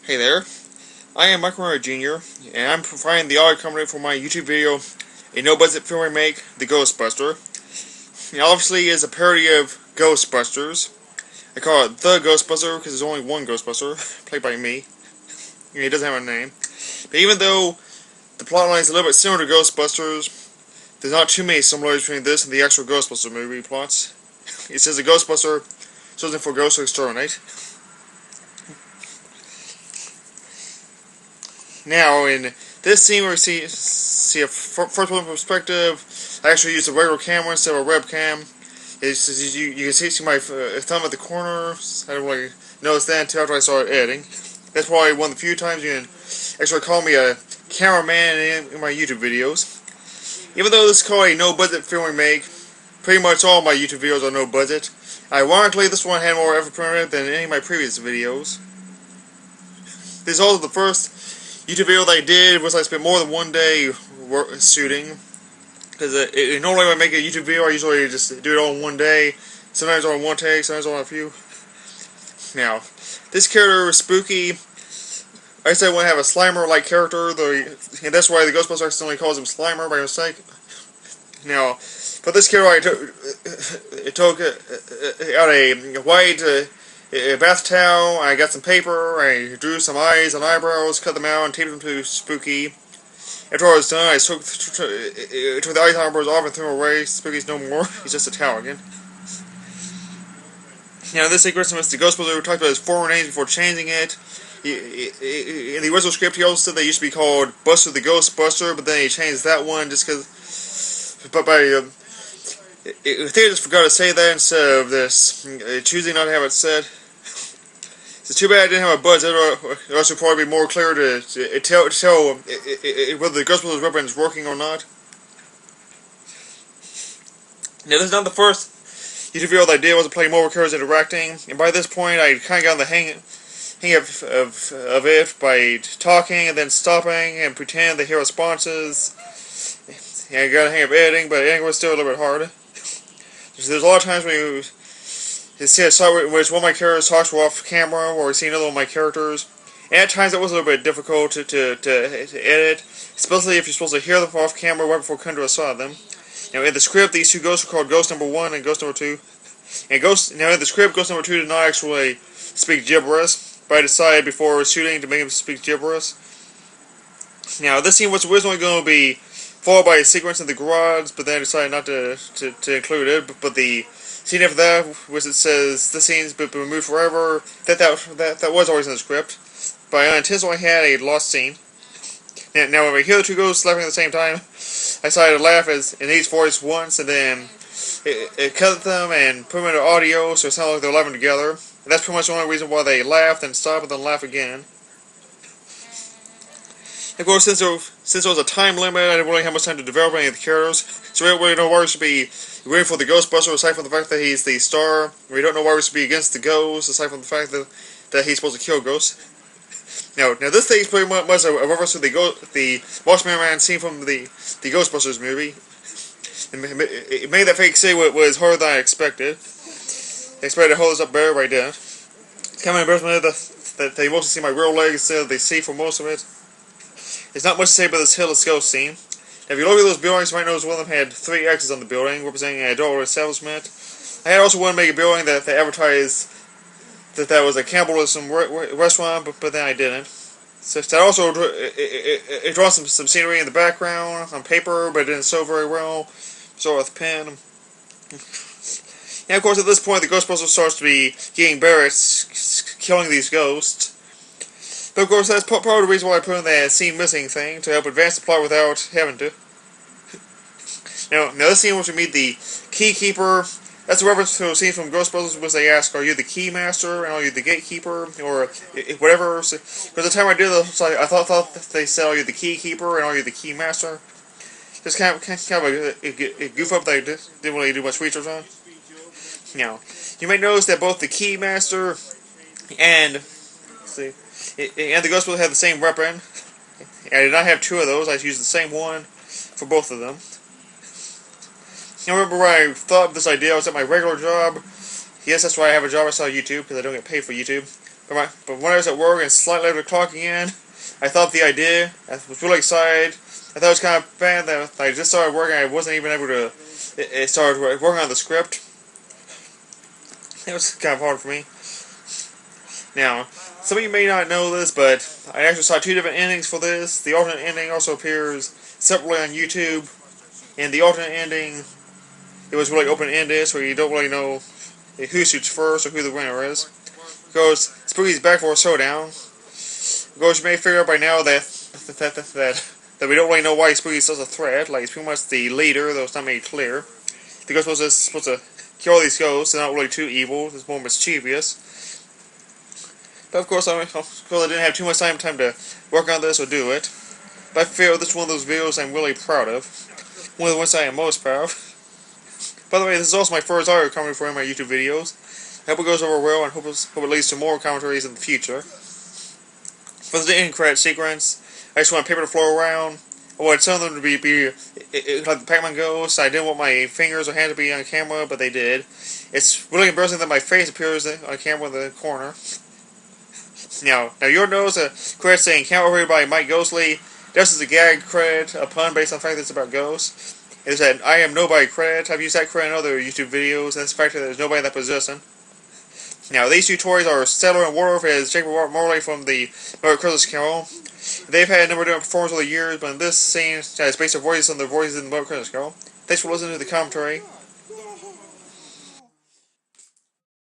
Hey there, I am Mike Jr., and I'm providing the audio commentary for my YouTube video, a no-budget film remake, The Ghostbuster. It obviously is a parody of Ghostbusters. I call it The Ghostbuster because there's only one Ghostbuster, played by me. He doesn't have a name. But even though the plotline is a little bit similar to Ghostbusters, there's not too many similarities between this and the actual Ghostbuster movie plots. It says a Ghostbuster searching for ghosts to exterminate. Now, in this scene, we see a first-person perspective. I actually used a regular camera instead of a webcam. You can see my thumb at the corner. I didn't really notice that until after I started editing. That's probably one of the few times you can actually call me a cameraman in my YouTube videos. Even though this is called a no-budget film remake, pretty much all my YouTube videos are no-budget. Ironically, this one had more effort put in it than any of my previous videos. This is also the first YouTube video that I did was I spent more than one day shooting. Because normally when I make a YouTube video, I usually just do it all in one day. Sometimes on one take, sometimes on a few. Now, this character is spooky. I said I want to have a Slimer-like character, and that's why the Ghostbuster accidentally calls him Slimer by mistake. Now, for this character, I took out a white bath towel, I got some paper, I drew some eyes and eyebrows, cut them out, and taped them to Spooky. After I was done, I took the eyes and eyebrows off and threw them away. Spooky's no more. He's just a towel again. Now, in this sequence, the Ghostbuster talked about his former names before changing it. In the original script, he also said they used to be called Buster the Ghostbuster, but then he changed that one just because. I think I just forgot to say that instead of this, choosing not to have it said. It's too bad I didn't have a buzz. It would also probably be more clear to tell whether the Ghostbusters weapon is working or not. Now, this is not the first YouTube video that I did was playing mobile characters interacting, and by this point I kind of got the hang of it by talking and then stopping and pretending to hear responses. And I got the hang of editing, but editing was still a little bit hard. There's a lot of times when you see a shot in which one of my characters talks off camera, or you see another one of my characters, and at times it was a little bit difficult to edit, especially if you're supposed to hear them off camera right before coming to a shot of them. Now in the script, these two ghosts are called Ghost Number 1 and Ghost Number 2. And now in the script, Ghost Number 2 did not actually speak gibberish, but I decided before shooting to make him speak gibberish. Now this scene was originally going to be followed by a sequence in the garage, but then I decided not to include it. But the scene after that, which it says this scene's been removed forever, that was always in the script. But I unintentionally had a lost scene. Now when I hear the two ghosts laughing at the same time, I decided to laugh in each voice once, and then it cut them and put them into audio, so it sounded like they're laughing together. And that's pretty much the only reason why they laughed and stopped and then laugh again. Of course, since there was a time limit, I didn't really have much time to develop any of the characters, so we don't really know why we should be rooting for the Ghostbuster, aside from the fact that he's the star. We don't know why we should be against the ghosts, aside from the fact that he's supposed to kill ghosts. Now this thing is pretty much a reference to the Marshmallow Man scene from the Ghostbusters movie. It made that fake say what was harder than I expected. I expected to hold this up better, but I didn't. It's kind of embarrassing that they mostly see my real legs instead of they see for most of it. There's not much to say about this Hitless Ghost scene. Now, if you look at those buildings, you might notice one of them had 3 X's on the building, representing an adult establishment. I had also wanted to make a building that advertised that was a cannibalism restaurant, but then I didn't. So I also it draws some scenery in the background on paper, but it didn't sew very well. So with a pen. And of course, at this point, the Ghostbuster starts to be getting better at killing these ghosts. But of course, that's part of the reason why I put in that scene missing thing, to help advance the plot without having to. Now this scene which we meet the Key Keeper, that's a reference to a scene from Ghostbusters which they ask, are you the Key Master, and are you the Gatekeeper, or whatever. Because the time I did this, I thought they said, are you the Key Keeper, and are you the Key Master. Just kind of a goof up that I didn't really do much research on. Now, you may notice that both the Key Master and the Ghostbuster had the same weapon. I did not have 2 of those. I used the same one for both of them. I remember when I thought of this idea, I was at my regular job. Yes, that's why I have a job outside of YouTube, because I don't get paid for YouTube. But when I was at work and slightly later clocking in, I thought the idea. I was really excited. I thought it was kind of bad that I just started working. I wasn't even able to. It started working on the script. It was kind of hard for me. Now, some of you may not know this, but I actually saw 2 different endings for this. The alternate ending also appears separately on YouTube. And the alternate ending, it was really open-ended, so you don't really know who shoots first or who the winner is. Because Spooky's back for a showdown. Because you may figure out by now that we don't really know why Spooky's such a threat. Like, he's pretty much the leader, though it's not made clear. The Ghostbuster is supposed to kill all these ghosts. They're not really too evil. It's more mischievous. But of course, I didn't have too much time to work on this or do it. But I feel this is one of those videos I'm really proud of. One of the ones I am most proud of. By the way, this is also my first audio commentary for my YouTube videos. I hope it goes over well and hope it leads to more commentaries in the future. For the end credit sequence, I just want paper to flow around. I wanted some of them to be like the Pac-Man ghost. I didn't want my fingers or hands to be on camera, but they did. It's really embarrassing that my face appears on camera in the corner. Now you'll notice a credit saying "Count Over" by Mike Ghostly. This is a gag credit, a pun based on the fact that it's about ghosts. It said "I am nobody" credit. I've used that credit in other YouTube videos, and it's the fact that there's nobody in that position. Now these 2 toys are Settler and Wermuth as Jacob Morley from the Merry Christmas Carol. They've had a number of different performances over the years, but in this scene, it's based on voices on the voices in the Merry Christmas Carol. Thanks for listening to the commentary.